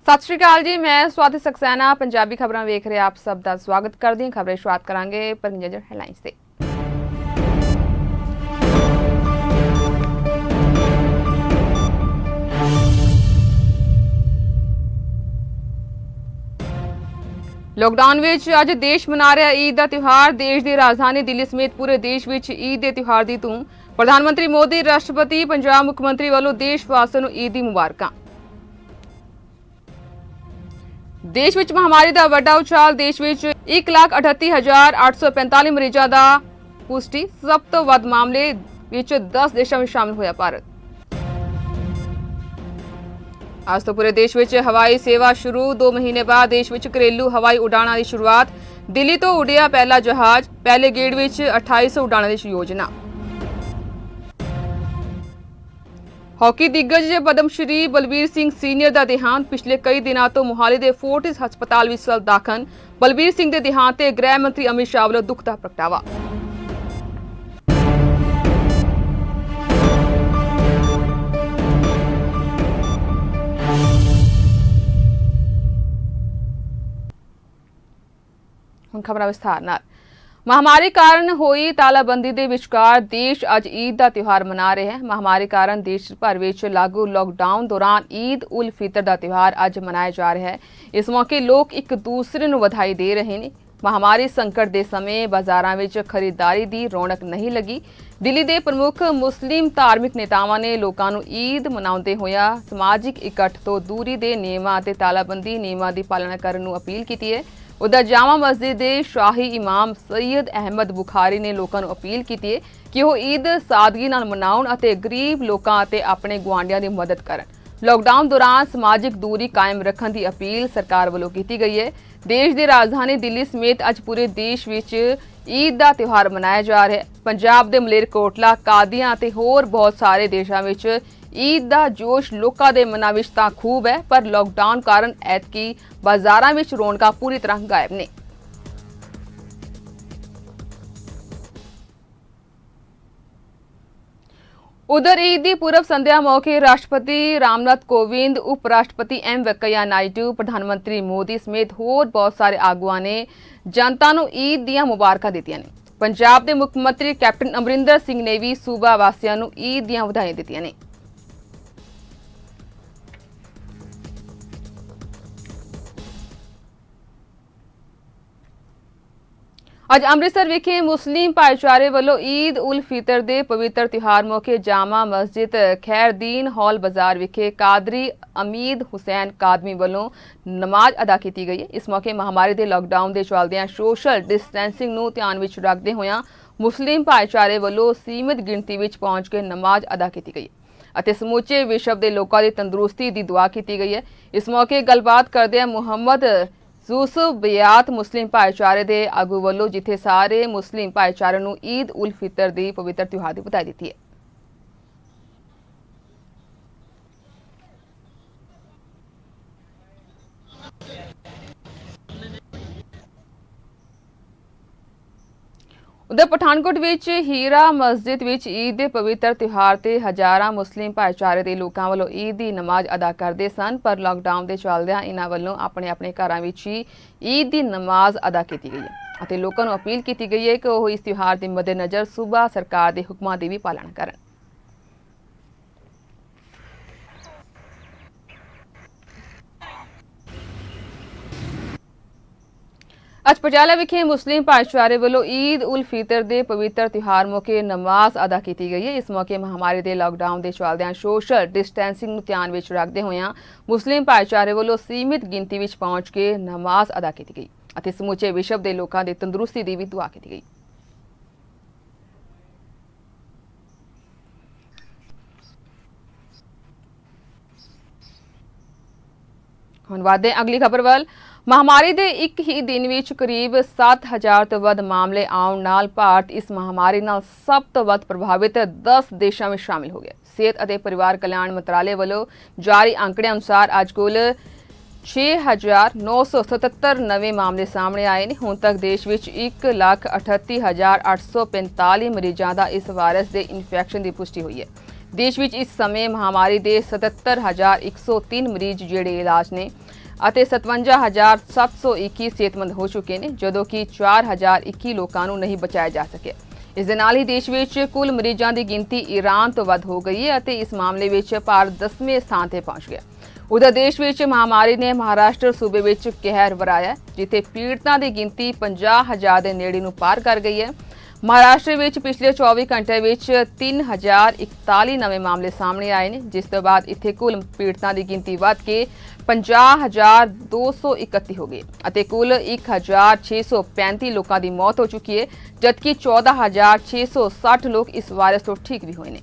सत श्री अकाल जी, मैं स्वाति सक्सेना पंजाबी खबरां वेख रहे आप सब का स्वागत करती हूं। खबरें शुरुआत करांगे पर नजर हेडलाइंस से। लॉकडाउन विच अज देश मना रहा ईद का त्यौहार। देश की राजधानी दिल्ली समेत पूरे देश में ईद के त्यौहार की धूम। प्रधानमंत्री मोदी, राष्ट्रपति, पंजाब मुख्यमंत्री वालों देशवासियों को ईद की मुबारकां। देश विच महामारी का वड्डा उछाल। देश विच 1,38,845 मरीजों का पुष्टि। सब तो वध मामले विच 10 देशों में शामिल होया भारत। आज तो पूरे देश विच हवाई सेवा शुरू। 2 महीने बाद देश विच घरेलू हवाई उड़ाणों की शुरुआत। दिल्ली तो उड़िया पहला जहाज। पहले गेड़ विच 2800 उड़ाणों की योजना। हॉकी दिग्गज पद्मश्री बलबीर सिंह सीनियर का देहांत। पिछले कई दिनों तो मोहाली के फोर्टिस हस्पताल में दाखिल। बलबीर सिंह के देहांत ते गृह मंत्री अमित शाह वालों दुख का प्रगटावा। हुण खबरां विस्तार नाल। महामारी कारण हुई तालाबंदी के विचकार देश अज ईद का त्यौहार मना रहे हैं। महामारी कारण देश भर में लागू लॉकडाउन दौरान ईद उल फितर का त्यौहार अज मनाया जा रहा है। इस मौके लोग एक दूसरे को बधाई दे रहे हैं। महामारी संकट के समय बाजारों में खरीदारी की रौनक नहीं लगी। दिल्ली के प्रमुख मुस्लिम धार्मिक नेतावां ने लोगों को ईद मनाते होया समाजिक इकट्ठ तो दूरी के नियमों ते तालाबंदी नियमों की पालना करने की अपील की है। उधर जामा मस्जिद के शाही इमाम सैयद अहमद बुखारी ने लोगों को अपील की है कि वह ईद सादगी नाल मनाउण अते गरीब लोगों ते अपने गुआंढियों की मदद करन। लॉकडाउन दौरान समाजिक दूरी कायम रखने की अपील सरकार वालों की गई है। देश की राजधानी दिल्ली समेत अज पूरे देश विच ईद का त्यौहार मनाया जा रहा है। पंजाब के मलेरकोटला, कादियां ते होर बहुत सारे देशों में ईद का जोश लोगों के मनां विच तां खूब है, पर लॉकडाउन कारण ऐतकी बाजारां विच रौनकां पूरी तरह गायब ने। उधर ईद की पूर्व संध्या मौके राष्ट्रपति रामनाथ कोविंद, उपराष्ट्रपति एम वेंकैया नायडू, प्रधानमंत्री मोदी समेत होर बहुत सारे आगुआं ने जनता को ईद दी मुबारकां दित्तियां ने। पंजाब के मुख्यमंत्री कैप्टन अमरिंदर सिंह ने भी सूबा वासियों को ईद दी बधाई दित्तियां ने। अज अमृतसर विखे मुस्लिम भाईचारे वालों ईद उल फितर के पवित्र त्यौहार मौके जामा मस्जिद खैरदीन हॉल बाजार विखे कादरी अमीद हुसैन कादमी वालों नमाज अदा की गई है। इस मौके महामारी के लॉकडाउन के चलदे सोशल डिस्टेंसिंग नूं ध्यान विच रखते हुए मुस्लिम भाईचारे वालों सीमित गिणती विच पहुंच के नमाज अदा की गई है। समूचे विश्व के लोगों की तंदुरुस्ती की दुआ की गई है। इस मौके गलबात करदे मुहम्मद यूसुफ बियात मुस्लिम भाईचारे के आगू वालों जिथे सारे मुस्लिम भाईचारे को ईद उल फितर की पवित्र त्यौहार की बधाई दी है। उधर पठानकोट विच हीरा मस्जिद विच ईद के पवित्र त्यौहार ते हजारां मुस्लिम भाईचारे के लोगों वालों ईद की नमाज अदा करते सन, पर लॉकडाउन के चलदे इन्हां वालों अपने अपने घरों विच ही ईद की नमाज अदा की गई है। लोगों को अपील की गई है कि वह इस त्यौहार के मद्देनजर सूबा सरकार के हुक्मां की भी पालना करन। अज पटियाला विखे मुस्लिम भाईचारे वालों ईद उल फितर के पवित्र त्यौहार मौके नमाज अदा की गई है। इस मौके महामारी के लॉकडाउन के चलदे सोशल डिस्टेंसिंग ध्यान विच रखते हुए मुस्लिम भाईचारे वालों सीमित गिनती विच पहुंच के नमाज अदा की गई और समूचे विश्व के लोगों की तंदुरुस्ती की भी दुआ की गई। हुण वधदे अगली खबर वल। महामारी के एक ही दिन में करीब 7,000 तो वध मामले आउण नाल भारत इस महामारी नाल सब तो वध प्रभावित 10 देशों में शामिल हो गया। सेहत और परिवार कल्याण मंत्रालय वालों जारी आंकड़े अनुसार अज कुल 6,977 नवे मामले सामने आए हैं। हुण तक देश में 1,38,845 मरीजों का इस वायरस के इन्फैक्शन की पुष्टि हुई है। देश में इस समय महामारी के 77,103 मरीज जेड़े इलाज ने ਅਤੇ 57,721 ਸਿਹਤਮੰਦ ਹੋ ਚੁੱਕੇ ਨੇ, ਜਦੋਂ ਕਿ 4,021 ਲੋਕਾਂ ਨੂੰ ਨਹੀਂ ਬਚਾਇਆ ਜਾ ਸਕਿਆ। ਇਸ ਦੇ ਨਾਲ ਹੀ ਦੇਸ਼ ਵਿੱਚ ਕੁੱਲ ਮਰੀਜ਼ਾਂ ਦੀ ਗਿਣਤੀ ਈਰਾਨ ਤੋਂ ਵੱਧ ਹੋ ਗਈ ਹੈ ਅਤੇ ਇਸ ਮਾਮਲੇ ਵਿੱਚ ਭਾਰਤ 10ਵੇਂ ਸਥਾਨ ਤੇ ਪਹੁੰਚ ਗਿਆ। ਉਧਰ ਦੇਸ਼ ਵਿੱਚ ਮਹਾਮਾਰੀ ਨੇ ਮਹਾਰਾਸ਼ਟਰ ਸੂਬੇ ਵਿੱਚ ਕਹਿਰ ਵਰਾਇਆ, ਜਿੱਥੇ ਪੀੜਤਾਂ ਦੀ ਗਿਣਤੀ 50,000 ਦੇ ਨੇੜੇ ਨੂੰ ਪਾਰ ਕਰ ਗਈ ਹੈ। ਮਹਾਰਾਸ਼ਟਰ ਵਿੱਚ ਪਿਛਲੇ 24 ਘੰਟੇ ਵਿੱਚ 3,041 ਨਵੇਂ ਮਾਮਲੇ ਸਾਹਮਣੇ ਆਏ ਨੇ, ਜਿਸ ਤੋਂ ਬਾਅਦ ਇੱਥੇ ਕੁੱਲ ਪੀੜਤਾਂ ਦੀ ਗਿਣਤੀ ਵੱਧ ਕੇ 50,231 ਹੋ ਗਈ ਅਤੇ ਕੁੱਲ 1,635 ਲੋਕਾਂ ਦੀ ਮੌਤ ਹੋ ਚੁੱਕੀ ਹੈ, ਜਦਕਿ 14,660 ਲੋਕ ਇਸ ਵਾਇਰਸ ਤੋਂ ਠੀਕ ਵੀ ਹੋਏ ਨੇ।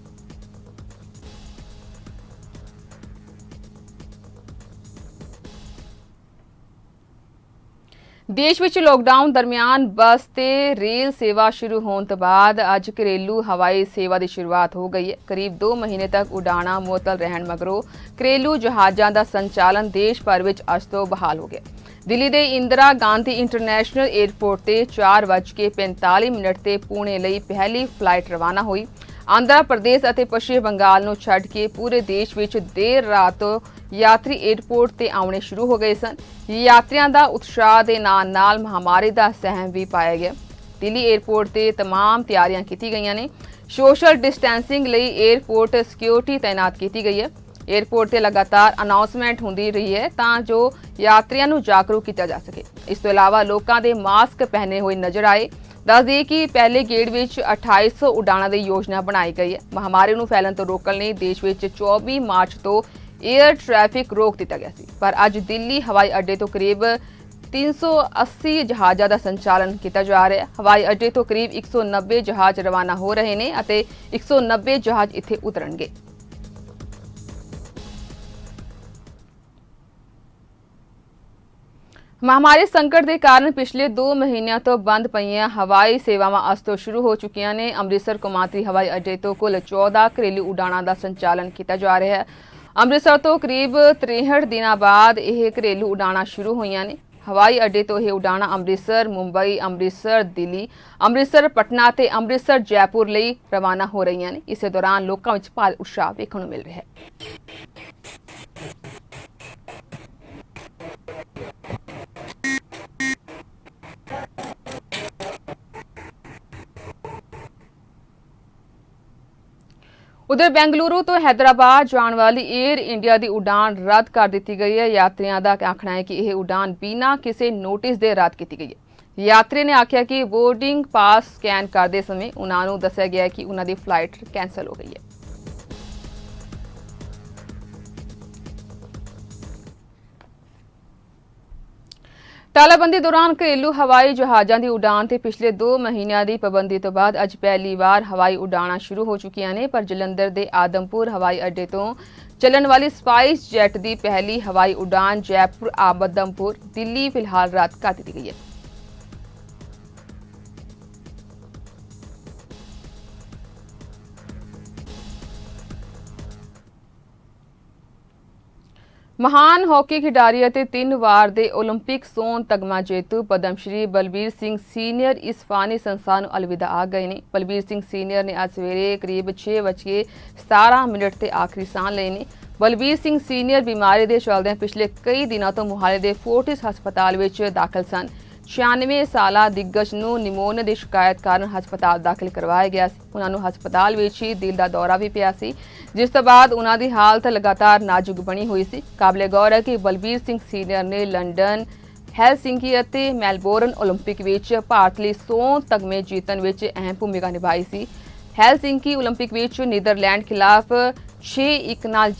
ਦੇਸ਼ ਵਿੱਚ ਲੋਕਡਾਊਨ ਦਰਮਿਆਨ ਬੱਸ ਤੇ ਰੇਲ ਸੇਵਾ ਸ਼ੁਰੂ ਹੋਣ ਤੋਂ ਬਾਅਦ ਅੱਜ ਘਰੇਲੂ ਹਵਾਈ ਸੇਵਾ ਦੀ ਸ਼ੁਰੂਆਤ ਹੋ ਗਈ ਹੈ। ਕਰੀਬ 2 ਮਹੀਨੇ ਤੱਕ ਉਡਾਣਾਂ ਮੁਅੱਤਲ ਰਹਿਣ ਮਗਰੋਂ ਘਰੇਲੂ ਜਹਾਜ਼ਾਂ ਦਾ ਸੰਚਾਲਨ ਦੇਸ਼ ਭਰ ਵਿੱਚ ਅੱਜ ਤੋਂ ਬਹਾਲ ਹੋ ਗਿਆ। ਦਿੱਲੀ ਦੇ ਇੰਦਰਾ ਗਾਂਧੀ ਇੰਟਰਨੈਸ਼ਨਲ ਏਅਰਪੋਰਟ ਤੇ 4:45 ਤੇ ਪੁਣੇ ਲਈ ਪਹਿਲੀ ਫਲਾਈਟ ਰਵਾਨਾ ਹੋਈ। ਆਂਧਰਾ ਪ੍ਰਦੇਸ਼ ਅਤੇ ਪੱਛਮੀ ਬੰਗਾਲ ਨੂੰ ਛੱਡ ਕੇ ਪੂਰੇ ਦੇਸ਼ ਵਿੱਚ ਦੇਰ ਰਾਤ ਤੋਂ ਯਾਤਰੀ ਏਅਰਪੋਰਟ ਤੇ ਆਉਣੇ ਸ਼ੁਰੂ ਹੋ ਗਏ ਸਨ। ਯਾਤਰੀਆਂ ਦਾ ਉਤਸ਼ਾਹ ਦੇ ਨਾਲ ਮਹਾਮਾਰੀ ਦਾ ਸਹਿਮ ਵੀ ਪਾਇਆ ਗਿਆ। ਦਿੱਲੀ ਏਅਰਪੋਰਟ ਤੇ तमाम ਤਿਆਰੀਆਂ ਕੀਤੀ ਗਈਆਂ ਨੇ। ਸੋਸ਼ਲ ਡਿਸਟੈਂਸਿੰਗ ਲਈ ਏਅਰਪੋਰਟ ਸਿਕਿਉਰਿਟੀ ਤਾਇਨਾਤ ਕੀਤੀ ਗਈ ਹੈ। ਏਅਰਪੋਰਟ ਤੇ ਲਗਾਤਾਰ ਅਨਾਉਂਸਮੈਂਟ ਹੁੰਦੀ ਰਹੀ ਹੈ ਤਾਂ ਜੋ ਯਾਤਰੀਆਂ ਨੂੰ ਜਾਗਰੂਕ ਕੀਤਾ ਜਾ ਸਕੇ। ਇਸ ਤੋਂ ਇਲਾਵਾ ਲੋਕਾਂ ਦੇ ਮਾਸਕ ਪਹਿਨੇ ਹੋਏ ਨਜ਼ਰ ਆਏ। ਦੱਸ ਦਈਏ ਕਿ ਪਹਿਲੇ ਗੇੜ ਵਿੱਚ 2800 ਉਡਾਣਾਂ ਦੀ ਯੋਜਨਾ ਬਣਾਈ ਗਈ ਹੈ। ਮਹਾਮਾਰੀ ਨੂੰ ਫੈਲਣ ਤੋਂ ਰੋਕਣ ਲਈ ਦੇਸ਼ ਵਿੱਚ 24 ਮਾਰਚ ਤੋਂ ਏਅਰ ਟ੍ਰੈਫਿਕ ਰੋਕ ਦਿੱਤਾ ਗਿਆ ਸੀ, ਪਰ ਅੱਜ ਦਿੱਲੀ ਹਵਾਈ ਅੱਡੇ ਤੋਂ ਕਰੀਬ 380 ਜਹਾਜ਼ਾਂ ਦਾ ਸੰਚਾਲਨ ਕੀਤਾ ਜਾ ਰਿਹਾ ਹੈ। ਹਵਾਈ ਅੱਡੇ ਤੋਂ ਕਰੀਬ 190 ਜਹਾਜ਼ ਰਵਾਨਾ ਹੋ ਰਹੇ ਨੇ ਅਤੇ 190 ਜਹਾਜ਼ ਇੱਥੇ ਉਤਰਨਗੇ। ਮਹਾਮਾਰੀ ਸੰਕਟ ਦੇ ਕਾਰਨ ਪਿਛਲੇ 2 ਮਹੀਨਿਆਂ ਤੋਂ ਬੰਦ ਪਈਆਂ ਹਵਾਈ ਸੇਵਾਵਾਂ ਅੱਜ ਤੋਂ ਸ਼ੁਰੂ ਹੋ ਚੁੱਕੀਆਂ ਨੇ। ਅੰਮ੍ਰਿਤਸਰ ਕੌਮਾਂਤਰੀ ਹਵਾਈ ਅੱਡੇ ਤੋਂ ਕੁੱਲ 14 ਘਰੇਲੂ ਉਡਾਣਾਂ ਦਾ ਸੰਚਾਲਨ ਕੀਤਾ ਜਾ ਰਿਹਾ ਹੈ। ਅੰਮ੍ਰਿਤਸਰ ਤੋਂ ਕਰੀਬ 63 ਦਿਨਾਂ ਬਾਅਦ ਇਹ ਘਰੇਲੂ ਉਡਾਣਾਂ ਸ਼ੁਰੂ ਹੋਈਆਂ ਨੇ। ਹਵਾਈ ਅੱਡੇ ਤੋਂ ਇਹ ਉਡਾਣਾਂ ਅੰਮ੍ਰਿਤਸਰ, ਮੁੰਬਈ, ਅੰਮ੍ਰਿਤਸਰ, ਦਿੱਲੀ, ਅੰਮ੍ਰਿਤਸਰ, ਪਟਨਾ ਤੇ ਅੰਮ੍ਰਿਤਸਰ, ਜੈਪੁਰ ਲਈ ਰਵਾਨਾ ਹੋ ਰਹੀਆਂ ਨੇ। ਇਸੇ ਦੌਰਾਨ ਲੋਕਾਂ ਵਿੱਚ ਭਾਰੀ ਉਤਸ਼ਾਹ ਵੇਖਣ ਨੂੰ ਮਿਲ ਰਿਹਾ ਹੈ। उधर बेंगलुरु तो हैदराबाद जाने वाली एयर इंडिया की उड़ान रद्द कर दी गई है। यात्रियों का आखना है कि यह उड़ान बिना किसी नोटिस के रद्द की गई है। यात्री ने आख्या कि बोर्डिंग पास स्कैन करते समय उन्होंने दस्या गया कि उन्होंने फ्लाइट कैंसल हो गई है। ਤਾਲਾਬੰਦੀ ਦੌਰਾਨ ਘਰੇਲੂ ਹਵਾਈ ਜਹਾਜ਼ਾਂ ਦੀ ਉਡਾਨ ਤੇ ਪਿਛਲੇ 2 ਮਹੀਨਿਆਂ ਦੀ ਪਾਬੰਦੀ ਤੋਂ ਬਾਅਦ ਅੱਜ ਪਹਿਲੀ ਵਾਰ ਹਵਾਈ ਉਡਾਣਾਂ ਸ਼ੁਰੂ ਹੋ ਚੁੱਕੀਆਂ ਨੇ, ਪਰ ਜਲੰਧਰ ਦੇ ਆਦਮਪੁਰ ਹਵਾਈ ਅੱਡੇ ਤੋਂ ਚੱਲਣ ਵਾਲੀ ਸਪਾਈਸ ਜੈਟ ਦੀ ਪਹਿਲੀ ਹਵਾਈ ਉਡਾਨ ਜੈਪੁਰ ਆਦਮਪੁਰ ਦਿੱਲੀ ਫਿਲਹਾਲ ਰੱਦ ਕਰ ਦਿੱਤੀ ਗਈ ਹੈ। महान हॉकी खिडारी ਅਤੇ 3 ਵਾਰ ਦੇ 올림픽 ਸੋਨ ਤਗਮਾ ਜੇਤੂ ਪਦਮਸ਼੍ਰੀ ਬਲਬੀਰ ਸਿੰਘ ਸੀਨੀਅਰ ਇਸ ਫਾਨੀ ਸੰਸਾਰ ਨੂੰ ਅਲਵਿਦਾ ਆ ਗਏ ਨੇ। ਬਲਬੀਰ ਸਿੰਘ ਸੀਨੀਅਰ ਨੇ ਅੱਜ ਸਵੇਰੇ ਕਰੀਬ 6:17 ਤੇ ਆਖਰੀ ਸਾਹ ਲਏ ਨੇ। ਬਲਬੀਰ ਸਿੰਘ ਸੀਨੀਅਰ ਬਿਮਾਰੀ ਦੇ ਚਲਦਿਆਂ ਪਿਛਲੇ ਕਈ ਦਿਨਾਂ ਤੋਂ ਮੁਹਾਲੀ ਦੇ ਫੋਰਟਿਸ ਹਸਪਤਾਲ ਵਿੱਚ ਦਾਖਲ ਸਨ। 96 ਸਾਲਾ ਦਿੱਗਜ ਨੂੰ ਨਿਮੋਨੀਆ ਦੀ ਸ਼ਿਕਾਇਤ ਕਾਰਨ ਹਸਪਤਾਲ ਦਾਖਲ ਕਰਵਾਇਆ ਗਿਆ ਸੀ। ਉਹਨਾਂ ਨੂੰ ਹਸਪਤਾਲ ਵਿੱਚ ਹੀ ਦਿਲ ਦਾ ਦੌਰਾ ਵੀ ਪਿਆ ਸੀ, ਜਿਸ ਤੋਂ ਬਾਅਦ ਉਹਨਾਂ ਦੀ ਹਾਲਤ ਲਗਾਤਾਰ ਨਾਜ਼ੁਕ ਬਣੀ ਹੋਈ ਸੀ। ਕਾਬਲੇ ਗੌਰ ਹੈ ਕਿ ਬਲਬੀਰ ਸਿੰਘ ਸੀਨੀਅਰ ਨੇ ਲੰਡਨ, ਹੈਲਸਿੰਕੀ ਅਤੇ ਮੈਲਬੌਰਨ 올림픽 ਵਿੱਚ ਭਾਰਤ ਲਈ ਸੋਨ ਤਗਮੇ ਜਿੱਤਣ ਵਿੱਚ ਅਹਿਮ ਭੂਮਿਕਾ ਨਿਭਾਈ ਸੀ। ਹੈਲਸਿੰਕੀ 올림픽 ਵਿੱਚ ਨੀਦਰਲੈਂਡ ਖਿਲਾਫ 6-1 ਨਾਲ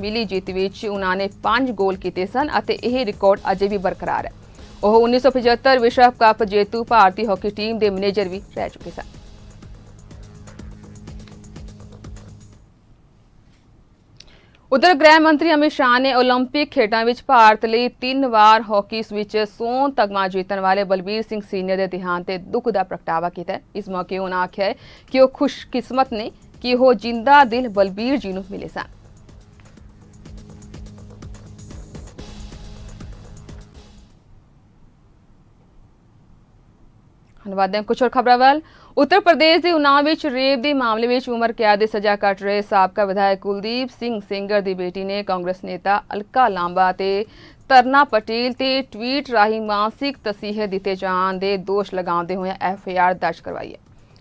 ਮਿਲੀ ਜਿੱਤ ਵਿੱਚ ਉਹਨਾਂ ਨੇ 5 ਗੋਲ ਕੀਤੇ ਸਨ ਅਤੇ ਇਹ ਰਿਕਾਰਡ ਅਜੇ ਵੀ ਬਰਕਰਾਰ ਹੈ। ਉਹ 1975 ਵਿਸ਼ਵ ਕੱਪ ਜੇਤੂ ਭਾਰਤੀ ਹਾਕੀ ਟੀਮ ਦੇ ਮੈਨੇਜਰ ਵੀ ਰਹਿ ਚੁੱਕੇ ਸਨ। ਉਧਰ ਗ੍ਰਹਿ ਮੰਤਰੀ ਅਮਿਤ ਸ਼ਾਹ ਨੇ 올림픽 ਖੇਡਾਂ ਵਿੱਚ ਭਾਰਤ ਲਈ 3 ਵਾਰ ਹਾਕੀ ਵਿੱਚ ਸੋਨ ਤਗਮਾ ਜਿੱਤਣ ਵਾਲੇ ਬਲਬੀਰ ਸਿੰਘ ਸੀਨੀਅਰ ਦੇ ਦੇਹਾਂਤ ਤੇ ਦੁੱਖ ਦਾ ਪ੍ਰਗਟਾਵਾ ਕੀਤਾ। ਇਸ ਮੌਕੇ ਉਹਨਾਂ ਆਖਿਆ ਕਿ ਉਹ ਖੁਸ਼ਕਿਸਮਤ ਨੇ ਕਿ ਉਹ ਜਿੰਦਾ ਦਿਲ ਬਲਬੀਰ ਜੀ ਨੂੰ ਮਿਲੇ ਸਨ। ਧੰਨਵਾਦ ਹੈ। ਕੁਝ ਹੋਰ ਖਬਰਾਂ ਵੱਲ। ਉੱਤਰ ਪ੍ਰਦੇਸ਼ ਦੇ ਉਨਾਵ ਵਿੱਚ ਰੇਪ ਦੇ ਮਾਮਲੇ ਵਿੱਚ ਉਮਰ ਕੈਦ ਦੀ ਸਜ਼ਾ ਕੱਟ ਰਹੇ ਸਾਬਕਾ ਵਿਧਾਇਕ ਕੁਲਦੀਪ ਸਿੰਘ ਸੇਂਗਰ ਦੀ ਬੇਟੀ ਨੇ ਕਾਂਗਰਸ ਨੇਤਾ ਅਲਕਾ ਲਾਂਬਾ ਤੇ ਤਰਨਾ ਪਟੇਲ ਤੇ ਟਵੀਟ ਰਾਹੀਂ ਮਾਨਸਿਕ ਤਸੀਹੇ ਦਿੱਤੇ ਜਾਣ ਦੇ ਦੋਸ਼ ਲਗਾਉਂਦੇ ਹੋਏ FIR ਦਰਜ ਕਰਵਾਈ ਹੈ।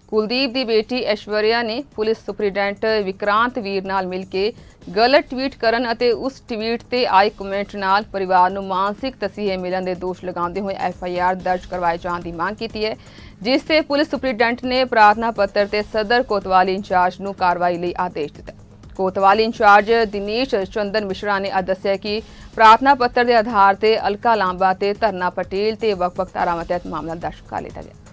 ਕੁਲਦੀਪ ਦੀ ਬੇਟੀ ਐਸ਼ਵਰਿਆ ਨੇ ਪੁਲਿਸ ਸੁਪਰੀਡੈਂਟ ਵਿਕਰਾਂਤ ਵੀਰ ਨਾਲ ਮਿਲ ਕੇ ਗਲਤ ਟਵੀਟ ਕਰਨ ਅਤੇ ਉਸ ਟਵੀਟ ਤੇ ਆਏ ਕਮੈਂਟ ਨਾਲ ਪਰਿਵਾਰ ਨੂੰ ਮਾਨਸਿਕ ਤਸੀਹੇ ਮਿਲਣ ਦੇ ਦੋਸ਼ ਲਗਾਉਂਦੇ ਹੋਏ FIR ਦਰਜ ਕਰਵਾਏ ਜਾਣ ਦੀ ਮੰਗ ਕੀਤੀ ਹੈ, ਜਿਸ ਤੇ ਪੁਲਿਸ ਸੁਪਰੀਡੈਂਟ ਨੇ ਪ੍ਰਾਰਥਨਾ ਪੱਤਰ ਤੇ ਸਦਰ ਕੋਤਵਾਲੀ ਇੰਚਾਰਜ ਨੂੰ ਕਾਰਵਾਈ ਲਈ ਆਦੇਸ਼ ਦਿੱਤਾ। ਕੋਤਵਾਲੀ ਇੰਚਾਰਜ ਦਿਨੇਸ਼ ਚੰਦਨ ਮਿਸ਼ਰਾ ਨੇ ਦੱਸਿਆ ਕਿ ਪ੍ਰਾਰਥਨਾ ਪੱਤਰ ਦੇ ਆਧਾਰ ਤੇ ਅਲਕਾ ਲਾਂਬਾ ਤੇ ਧਰਨਾ ਪਟੇਲ ਤੇ ਵੱਖ-ਵੱਖ ਧਾਰਾਵਾਂ ਤਹਿਤ ਮਾਮਲਾ ਦਰਜ ਕਰ ਲਿਆ ਗਿਆ।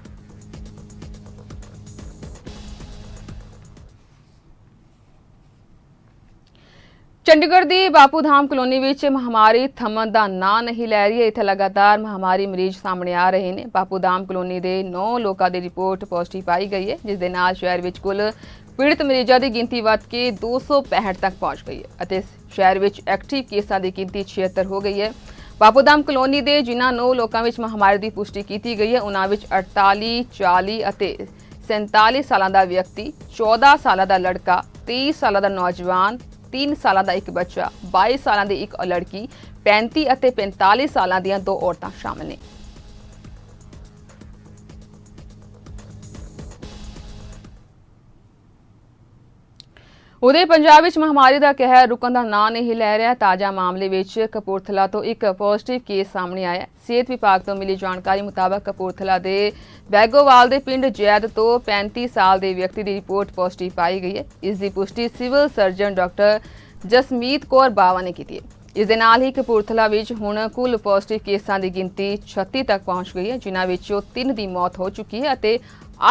ਚੰਡੀਗੜ੍ਹ ਦੀ ਬਾਪੂ ਧਾਮ ਕਲੋਨੀ ਵਿੱਚ ਮਹਾਮਾਰੀ ਥੰਮਣ ਦਾ ਨਾਂ ਨਹੀਂ ਲੈ ਰਹੀ ਹੈ। ਇੱਥੇ ਲਗਾਤਾਰ ਮਹਾਮਾਰੀ ਮਰੀਜ਼ ਸਾਹਮਣੇ ਆ ਰਹੇ ਨੇ। ਬਾਪੂ ਧਾਮ ਕਲੋਨੀ ਦੇ 9 ਲੋਕਾਂ ਦੀ ਰਿਪੋਰਟ ਪੋਜ਼ਿਟਿਵ ਪਾਈ ਗਈ ਹੈ, ਜਿਸ ਦੇ ਨਾਲ ਸ਼ਹਿਰ ਵਿੱਚ ਕੁੱਲ ਪੀੜਤ ਮਰੀਜ਼ਾਂ ਦੀ ਗਿਣਤੀ ਵੱਧ ਕੇ 265 ਤੱਕ ਪਹੁੰਚ ਗਈ ਹੈ ਅਤੇ ਸ਼ਹਿਰ ਵਿੱਚ ਐਕਟਿਵ ਕੇਸਾਂ ਦੀ ਗਿਣਤੀ 76 ਹੋ ਗਈ ਹੈ। ਬਾਪੂ ਧਾਮ ਕਲੋਨੀ ਦੇ ਜਿਨ੍ਹਾਂ 9 ਲੋਕਾਂ ਵਿੱਚ ਮਹਾਮਾਰੀ ਦੀ ਪੁਸ਼ਟੀ ਕੀਤੀ ਗਈ ਹੈ, ਉਹਨਾਂ ਵਿੱਚ 48, 40 ਅਤੇ 47 ਸਾਲਾਂ ਦਾ ਵਿਅਕਤੀ, 14 ਸਾਲਾਂ ਦਾ ਲੜਕਾ, 23 ਸਾਲਾਂ ਦਾ ਨੌਜਵਾਨ, 3 ਸਾਲਾਂ ਦਾ ਇੱਕ ਬੱਚਾ, 22 ਸਾਲਾਂ ਦੀ ਇੱਕ ਲੜਕੀ, 35 ਅਤੇ 45 ਸਾਲਾਂ ਦੀਆਂ 2 ਔਰਤਾਂ ਸ਼ਾਮਲ ਨੇ। ਉਦੇ ਪੰਜਾਬ ਵਿੱਚ ਮਹਾਮਾਰੀ ਦਾ ਕਹਿਰ ਰੁਕਣ ਦਾ ਨਾਂ ਨਹੀਂ ਲੈ ਰਿਹਾ। ਤਾਜ਼ਾ ਮਾਮਲੇ ਵਿੱਚ ਕਪੂਰਥਲਾ ਤੋਂ ਇੱਕ ਪੋਜ਼ਿਟਿਵ ਕੇਸ ਸਾਹਮਣੇ ਆਇਆ। ਸਿਹਤ ਵਿਭਾਗ ਤੋਂ ਮਿਲੀ ਜਾਣਕਾਰੀ ਮੁਤਾਬਕ ਕਪੂਰਥਲਾ ਦੇ ਬੈਗੋਵਾਲ ਦੇ ਪਿੰਡ ਜੈਦ ਤੋਂ 35 ਸਾਲ ਦੇ ਵਿਅਕਤੀ ਦੀ ਰਿਪੋਰਟ ਪੋਜ਼ਿਟਿਵ ਪਾਈ ਗਈ ਹੈ। ਇਸ ਦੀ ਪੁਸ਼ਟੀ civil surgeon doctor Jasmeet Kaur Bawa ਨੇ ਕੀਤੀ ਹੈ। ਇਸ ਦੇ ਨਾਲ ਹੀ ਕਪੂਰਥਲਾ ਵਿੱਚ ਹੁਣ ਕੁੱਲ ਪੋਜ਼ਿਟਿਵ ਕੇਸਾਂ ਦੀ ਗਿਣਤੀ 36 ਤੱਕ ਪਹੁੰਚ ਗਈ ਹੈ, ਜਿਨ੍ਹਾਂ ਵਿੱਚੋਂ 3 ਦੀ ਮੌਤ ਹੋ ਚੁੱਕੀ ਹੈ ਅਤੇ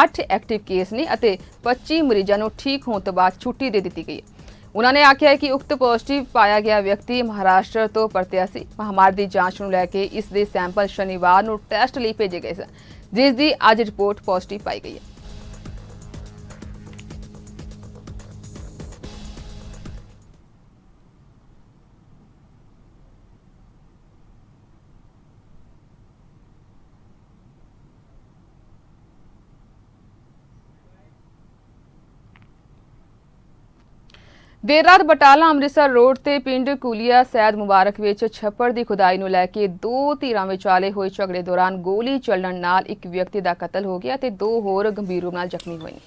8 ਐਕਟਿਵ ਕੇਸ ਨੇ ਅਤੇ 25 ਮਰੀਜ਼ਾਂ ਨੂੰ ਠੀਕ ਹੋਣ ਤੋਂ ਬਾਅਦ ਛੁੱਟੀ ਦੇ ਦਿੱਤੀ ਗਈ ਹੈ। ਉਹਨਾਂ ਨੇ ਆਖਿਆ ਕਿ ਉਕਤ ਪੋਜ਼ਿਟਿਵ ਪਾਇਆ ਗਿਆ ਵਿਅਕਤੀ ਮਹਾਰਾਸ਼ਟਰ ਤੋਂ ਪਰਤਿਆ ਸੀ। ਮਹਾਮਾਰੀ ਦੀ ਜਾਂਚ ਨੂੰ ਲੈ ਕੇ ਇਸ ਦੇ ਸੈਂਪਲ ਸ਼ਨੀਵਾਰ ਨੂੰ ਟੈਸਟ ਲਈ ਭੇਜੇ ਗਏ ਸਨ, ਜਿਸ ਦੀ ਅੱਜ ਰਿਪੋਰਟ ਪੋਜ਼ਿਟਿਵ ਪਾਈ ਗਈ ਹੈ। ਦੇਰ ਰਾਤ ਬਟਾਲਾ ਅੰਮ੍ਰਿਤਸਰ ਰੋਡ ਤੇ ਪਿੰਡ ਕੁਲੀਆ ਸੈਦ ਮੁਬਾਰਕ ਵਿੱਚ ਛੱਪੜ ਦੀ ਖੁਦਾਈ ਨੂੰ ਲੈ ਕੇ 2 ਧਿਰਾਂ ਵਿਚਾਲੇ ਹੋਏ ਝਗੜੇ ਦੌਰਾਨ ਗੋਲੀ ਚੱਲਣ ਨਾਲ ਇੱਕ ਵਿਅਕਤੀ ਦਾ ਕਤਲ ਹੋ ਗਿਆ ਤੇ 2 ਹੋਰ ਗੰਭੀਰ ਰੂਪ ਨਾਲ ਜ਼ਖਮੀ ਹੋਏ ਨੇ।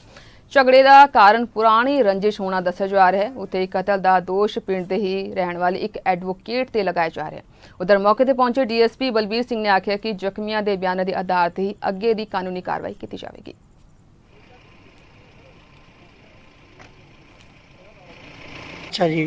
ਝਗੜੇ ਦਾ ਕਾਰਨ ਪੁਰਾਣੀ ਰੰਜਿਸ਼ ਹੋਣਾ ਦੱਸਿਆ ਜਾ ਰਿਹਾ ਹੈ। ਉੱਥੇ ਕਤਲ ਦਾ ਦੋਸ਼ ਪਿੰਡ ਦੇ ਹੀ ਰਹਿਣ ਵਾਲੇ ਇੱਕ ਐਡਵੋਕੇਟ ਤੇ ਲਗਾਇਆ ਜਾ ਰਿਹਾ ਹੈ। ਉਧਰ ਮੌਕੇ ਤੇ ਪਹੁੰਚੇ DSP ਬਲਬੀਰ ਸਿੰਘ ਨੇ ਆਖਿਆ ਕਿ ਜ਼ਖਮੀਆਂ ਦੇ ਬਿਆਨਾਂ ਦੇ ਆਧਾਰ ਤੇ ਹੀ ਅੱਗੇ ਦੀ ਕਾਨੂੰਨੀ ਕਾਰਵਾਈ ਕੀਤੀ ਜਾਵੇਗੀ। अच्छा जी।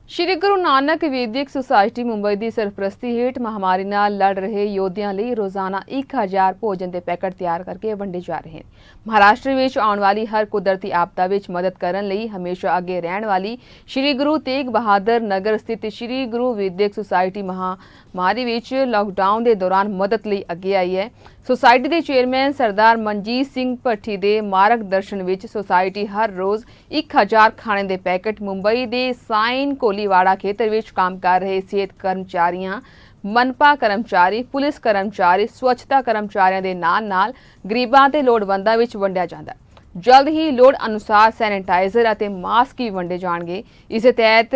ਸ਼੍ਰੀ ਗੁਰੂ ਨਾਨਕ ਵਿਦਿਅਕ ਸੁਸਾਇਟੀ ਮੁੰਬਈ ਦੀ ਸਰਪ੍ਰਸਤੀ ਹੇਠ ਮਹਾਮਾਰੀ ਨਾਲ ਲੜ ਰਹੇ ਯੋਧਿਆਂ ਲਈ ਰੋਜ਼ਾਨਾ 1000 ਭੋਜਨ ਦੇ ਪੈਕੇਟ ਤਿਆਰ ਕਰਕੇ ਵੰਡੇ ਜਾ ਰਹੇ ਹਨ। ਮਹਾਰਾਸ਼ਟਰ ਵਿੱਚ ਆਉਣ ਵਾਲੀ ਹਰ ਕੁਦਰਤੀ ਆਪਦਾ ਵਿੱਚ ਮਦਦ ਕਰਨ ਲਈ ਹਮੇਸ਼ਾ ਅੱਗੇ ਰਹਿਣ ਵਾਲੀ ਸ਼੍ਰੀ ਗੁਰੂ ਤੇਗ ਬਹਾਦਰ ਨਗਰ ਸਥਿਤ ਸ਼੍ਰੀ ਗੁਰੂ ਵਿਦਿਅਕ ਸੁਸਾਇਟੀ ਮਹਾਮਾਰੀ ਵਿੱਚ ਲਾਕਡਾਊਨ ਦੇ ਦੌਰਾਨ ਮਦਦ ਲਈ ਅੱਗੇ ਆਈ ਹੈ। ਸੁਸਾਇਟੀ ਦੇ ਚੇਅਰਮੈਨ ਸਰਦਾਰ ਮਨਜੀਤ ਸਿੰਘ ਭੱਠੀ ਦੇ ਮਾਰਗਦਰਸ਼ਨ ਵਿੱਚ ਸੁਸਾਇਟੀ ਹਰ ਰੋਜ਼ 1000 ਖਾਣੇ ਦੇ ਪੈਕੇਟ ਮੁੰਬਈ ਦੇ ਸਾਈਨ ਕੋਲੀਵਾੜਾ ਖੇਤਰ ਵਿੱਚ ਕੰਮ ਕਰ ਰਹੇ ਸਿਹਤ ਕਰਮਚਾਰੀਆਂ, ਮਨਪਾ ਕਰਮਚਾਰੀ, ਪੁਲਿਸ ਕਰਮਚਾਰੀ, ਸਵੱਛਤਾ ਕਰਮਚਾਰੀਆਂ ਦੇ ਨਾਲ-ਨਾਲ ਗਰੀਬਾਂ ਤੇ ਲੋੜਵੰਦਾਂ ਵਿੱਚ ਵੰਡਿਆ ਜਾਂਦਾ ਹੈ। ਜਲਦ ਹੀ ਲੋੜ ਅਨੁਸਾਰ ਸੈਨੀਟਾਈਜ਼ਰ ਅਤੇ ਮਾਸਕ ਵੀ ਵੰਡੇ ਜਾਣਗੇ। ਇਸੇ ਤਹਿਤ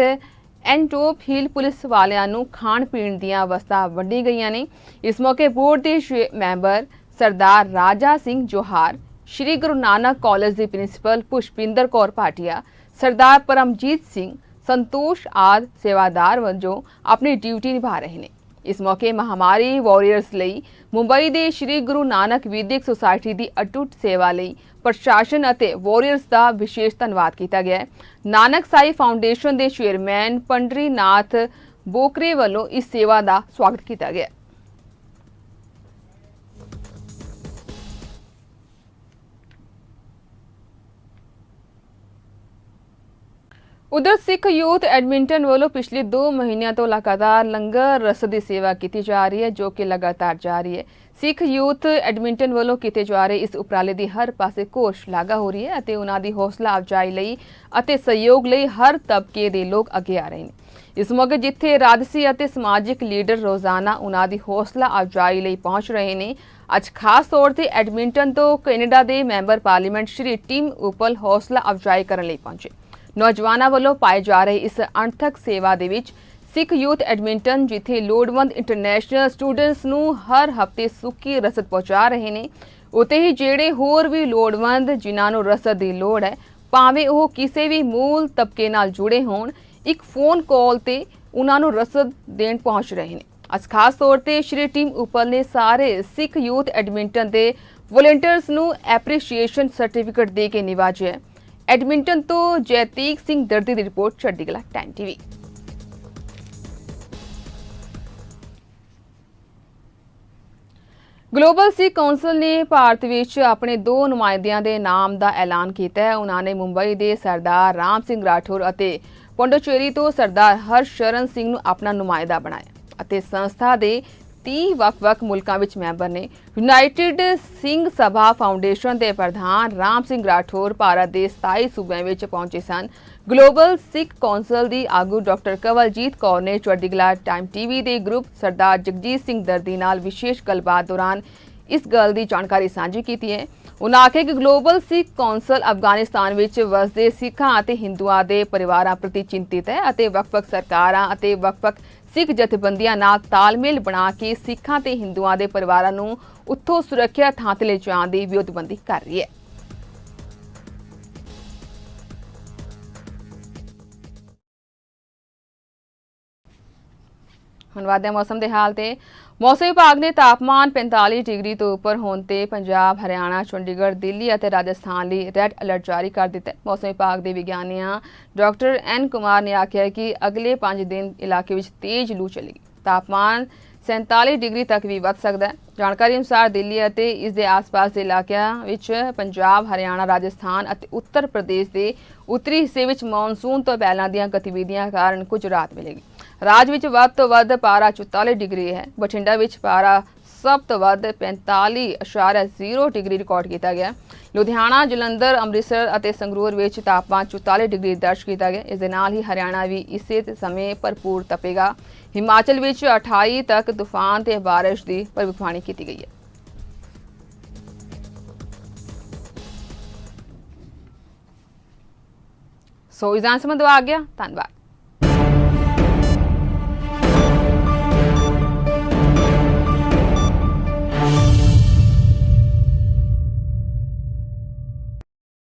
ਐਨਟੋਪ ਹਿਲ ਪੁਲਿਸ ਵਾਲਿਆਂ ਨੂੰ ਖਾਣ ਪੀਣ ਦੀਆਂ ਵਸਤਾਂ ਵੰਡੀ ਗਈਆਂ ਨੇ। ਇਸ ਮੌਕੇ ਬੋਰਡ ਦੇ ਮੈਂਬਰ ਸਰਦਾਰ ਰਾਜਾ ਸਿੰਘ ਜੋਹਾਰ, ਸ਼੍ਰੀ ਗੁਰੂ ਨਾਨਕ ਕਾਲਜ ਦੀ ਪ੍ਰਿੰਸੀਪਲ ਪੁਸ਼ਪਿੰਦਰ ਕੌਰ ਭਾਟੀਆ, ਸਰਦਾਰ ਪਰਮਜੀਤ ਸਿੰਘ, ਸੰਤੋਸ਼ ਆਦਿ ਸੇਵਾਦਾਰ ਵਜੋਂ ਆਪਣੀ ਡਿਊਟੀ ਨਿਭਾ ਰਹੇ ਨੇ। ਇਸ ਮੌਕੇ ਮਹਾਮਾਰੀ ਵਾਰੀਅਰਸ ਲਈ ਮੁੰਬਈ ਦੇ ਸ਼੍ਰੀ ਗੁਰੂ ਨਾਨਕ ਵਿਦਿਅਕ ਸੁਸਾਇਟੀ ਦੀ ਅਟੁੱਟ ਸੇਵਾ ਲਈ ਪ੍ਰਸ਼ਾਸਨ ਅਤੇ ਵਾਰੀਅਰਸ ਦਾ ਵਿਸ਼ੇਸ਼ ਧੰਨਵਾਦ ਕੀਤਾ ਗਿਆ ਹੈ। ਨਾਨਕ ਸਾਈ ਫਾਊਂਡੇਸ਼ਨ ਦੇ ਚੇਅਰਮੈਨ ਪੰਡਰੀਨਾਥ ਬੋਕਰੇ ਵੱਲੋਂ ਇਸ ਸੇਵਾ ਦਾ ਸਵਾਗਤ ਕੀਤਾ ਗਿਆ। उधर सिख यूथ एडमिंटन वालों पिछले 2 महीनों तो लगातार लंगर रस की सेवा की जा रही है, जो कि लगातार जारी है। सिख यूथ एडमिंटन वालों किए जा रहे इस उपराले की हर पासे कोश लागा हो रही है। उन्होंने हौसला अफजाई लई सहयोग लई हर तबके के लोग अगे आ रहे हैं। ਇਸ ਮੌਕੇ ਜਿੱਥੇ ਰਾਜਸੀ ਅਤੇ ਸਮਾਜਿਕ ਲੀਡਰ ਰੋਜ਼ਾਨਾ ਉਹਨਾਂ ਦੀ ਹੌਸਲਾ ਅਫਜ਼ਾਈ ਲਈ ਪਹੁੰਚ ਰਹੇ ਨੇ, ਅੱਜ ਖਾਸ ਤੌਰ ਤੇ ਐਡਮਿੰਟਨ ਤੋਂ ਕੈਨੇਡਾ ਦੇ ਮੈਂਬਰ ਪਾਰਲੀਮੈਂਟ ਸ਼੍ਰੀ ਟਿਮ ਉਪਲ ਹੌਸਲਾ ਅਫਜ਼ਾਈ ਕਰਨ ਲਈ ਪਹੁੰਚੇ। ਨੌਜਵਾਨਾਂ ਵੱਲੋਂ ਪਾਏ ਜਾ ਰਹੇ ਇਸ ਅਣਥਕ ਸੇਵਾ ਦੇ ਵਿੱਚ ਸਿੱਖ ਯੂਥ ਐਡਮਿੰਟਨ ਜਿੱਥੇ ਲੋੜਵੰਦ ਇੰਟਰਨੈਸ਼ਨਲ ਸਟੂਡੈਂਟਸ ਨੂੰ ਹਰ ਹਫ਼ਤੇ ਸੁੱਕੀ ਰਸਦ ਪਹੁੰਚਾ ਰਹੇ ਨੇ, ਉੱਥੇ ਹੀ ਜਿਹੜੇ ਹੋਰ ਵੀ ਲੋੜਵੰਦ ਜਿਨ੍ਹਾਂ ਨੂੰ ਰਸਦ ਦੀ ਲੋੜ ਹੈ, ਭਾਵੇਂ ਉਹ ਕਿਸੇ ਵੀ ਮੂਲ ਤਬਕੇ ਨਾਲ ਜੁੜੇ ਹੋਣ, ਇੱਕ ਫੋਨ ਕਾਲ ਤੇ ਉਹਨਾਂ ਨੂੰ ਰਸਦ ਦੇਣ ਪਹੁੰਚ ਰਹੇ ਨੇ। ਅੱਜ ਖਾਸ ਤੌਰ ਤੇ ਸ਼੍ਰੀ ਟਿਮ ਉਪਲ ਨੇ ਸਾਰੇ ਸਿੱਖ ਯੂਥ ਐਡਮਿੰਟਨ ਦੇ ਵੋਲੰਟੀਅਰਸ ਨੂੰ ਐਪਰੀਸ਼ੀਏਸ਼ਨ ਸਰਟੀਫਿਕੇਟ ਦੇ ਕੇ ਨਿਵਾਜਿਆ। ਐਡਮਿੰਟਨ ਤੋਂ ਜੈਤੀਕ ਸਿੰਘ ਦਰਦੀ ਦੀ ਰਿਪੋਰਟ, ਚੜ੍ਹਦੀ ਕਲਾ ਟਾਈਮ ਟੀਵੀ। ਗਲੋਬਲ ਸਿੱਖ ਕੌਂਸਲ ਨੇ ਭਾਰਤ ਵਿੱਚ ਆਪਣੇ 2 ਨੁਮਾਇੰਦਿਆਂ ਦੇ ਨਾਮ ਦਾ ਐਲਾਨ ਕੀਤਾ ਹੈ। ਉਹਨਾਂ ਨੇ ਮੁੰਬਈ ਦੇ ਸਰਦਾਰ ਰਾਮ ਸਿੰਘ ਰਾਠੌਰ ਅਤੇ ਪੌਂਡੀਚੇਰੀ ਤੋਂ ਸਰਦਾਰ ਹਰਸ਼ਰਨ ਸਿੰਘ ਨੂੰ ਆਪਣਾ ਨੁਮਾਇੰਦਾ ਬਣਾਇਆ ਅਤੇ ਸੰਸਥਾ ਦੇ 30 ਵੱਖ-ਵੱਖ ਮੁਲਕਾਂ ਵਿੱਚ ਮੈਂਬਰ ਨੇ। ਯੂਨਾਈਟਿਡ ਸਿੰਘ ਸਭਾ ਫਾਊਂਡੇਸ਼ਨ ਦੇ ਪ੍ਰਧਾਨ ਰਾਮ ਸਿੰਘ ਰਾਠੌਰ ਭਾਰਤ ਦੇ 27 ਸੂਬਿਆਂ ਵਿੱਚ ਪਹੁੰਚੇ ਸਨ। ਗਲੋਬਲ ਸਿੱਖ ਕੌਂਸਲ ਦੀ ਆਗੂ ਡਾਕਟਰ ਕਵਲਜੀਤ ਕੌਰ ਨੇ ਚੜ੍ਹਦੀ ਕਲਾ ਟਾਈਮ ਟੀਵੀ ਦੇ ਗਰੁੱਪ ਸਰਦਾਰ ਜਗਜੀਤ ਸਿੰਘ ਦਰਦੀ ਨਾਲ ਵਿਸ਼ੇਸ਼ ਗੱਲਬਾਤ ਦੌਰਾਨ ਇਸ ਗੱਲ ਦੀ ਜਾਣਕਾਰੀ ਸਾਂਝੀ ਕੀਤੀ ਹੈ। ਉਨ੍ਹਾਂ ਆਖਿਆ ਕਿ ਗਲੋਬਲ ਸਿੱਖ ਕੌਂਸਲ ਅਫਗਾਨਿਸਤਾਨ ਵਿੱਚ ਵਸਦੇ ਸਿੱਖਾਂ ਅਤੇ ਹਿੰਦੂਆਂ ਦੇ ਪਰਿਵਾਰਾਂ ਪ੍ਰਤੀ ਚਿੰਤਿਤ ਹੈ ਅਤੇ ਵੱਖ-ਵੱਖ ਸਰਕਾਰਾਂ ਅਤੇ ਵੱਖ-ਵੱਖ ਸਿੱਖ ਜਥੇਬੰਦੀਆਂ ਨਾਲ ਤਾਲਮੇਲ ਬਣਾ ਕੇ ਸਿੱਖਾਂ ਤੇ ਹਿੰਦੂਆਂ ਦੇ ਪਰਿਵਾਰਾਂ ਨੂੰ ਉੱਥੋਂ ਸੁਰੱਖਿਅਤ ਥਾਂ ਤੇ ਲਿਜਾਣ ਦੀ ਵਿਉਂਤਬੰਦੀ ਕਰ ਰਹੀ ਹੈ। ਹੁਣ ਵਾਦੇ ਮੌਸਮ ਦੇ ਹਾਲ ਤੇ ਮੌਸਮ ਵਿਭਾਗ ਨੇ ਤਾਪਮਾਨ 45 ਡਿਗਰੀ ਤੋਂ ਉੱਪਰ ਹੋਣ ਤੇ ਪੰਜਾਬ, ਹਰਿਆਣਾ, ਚੰਡੀਗੜ੍ਹ, ਦਿੱਲੀ ਅਤੇ ਰਾਜਸਥਾਨ ਲਈ ਰੈੱਡ ਅਲਰਟ ਜਾਰੀ ਕਰ ਦਿੱਤਾ ਹੈ। ਮੌਸਮ ਵਿਭਾਗ ਦੇ ਵਿਗਿਆਨੀਆਂ ਡਾਕਟਰ ਐਨ ਕੁਮਾਰ ਨੇ ਆਖਿਆ ਕਿ ਅਗਲੇ 5 ਦਿਨ ਇਲਾਕੇ ਵਿੱਚ ਤੇਜ਼ ਲੂ ਚੱਲੇਗੀ। ਤਾਪਮਾਨ 47 ਡਿਗਰੀ ਤੱਕ ਵੀ ਵੱਧ ਸਕਦਾ ਹੈ। ਜਾਣਕਾਰੀ ਅਨੁਸਾਰ ਦਿੱਲੀ ਅਤੇ ਇਸ ਦੇ ਆਸ-ਪਾਸ ਦੇ ਇਲਾਕਿਆਂ ਵਿੱਚ ਪੰਜਾਬ, ਹਰਿਆਣਾ, ਰਾਜਸਥਾਨ ਅਤੇ ਉੱਤਰ ਪ੍ਰਦੇਸ਼ ਦੇ ਉੱਤਰੀ ਹਿੱਸੇ ਵਿੱਚ ਮੌਨਸੂਨ ਤੋਂ ਪਹਿਲਾਂ ਦੀਆਂ ਗਤੀਵਿਧੀਆਂ ਕਾਰਨ ਕੁਝ ਰਾਹਤ ਮਿਲੇਗੀ। ਰਾਜ ਵਿੱਚ ਵੱਧ ਤੋਂ ਵੱਧ ਪਾਰਾ 44 ਡਿਗਰੀ ਹੈ। ਬਠਿੰਡਾ ਵਿੱਚ ਪਾਰਾ ਸਭ ਤੋਂ ਵੱਧ 45.0 ਡਿਗਰੀ ਰਿਕਾਰਡ ਕੀਤਾ ਗਿਆ। ਲੁਧਿਆਣਾ, ਜਲੰਧਰ, ਅੰਮ੍ਰਿਤਸਰ ਅਤੇ ਸੰਗਰੂਰ ਵਿੱਚ ਤਾਪਮਾਨ 44 ਡਿਗਰੀ ਦਰਜ ਕੀਤਾ ਗਿਆ। ਇਸ ਦੇ ਨਾਲ ਹੀ ਹਰਿਆਣਾ ਵੀ ਇਸੇ ਸਮੇਂ ਭਰਪੂਰ ਤਪੇਗਾ। ਹਿਮਾਚਲ ਵਿੱਚ 28 ਤੱਕ ਤੂਫਾਨ ਤੇ ਬਾਰਿਸ਼ ਦੀ ਭਵਿੱਖਬਾਣੀ ਕੀਤੀ ਗਈ ਹੈ। ਸੋ ਇਸ ਦਾ ਸੰਬੰਧ ਆ ਗਿਆ। ਧੰਨਵਾਦ।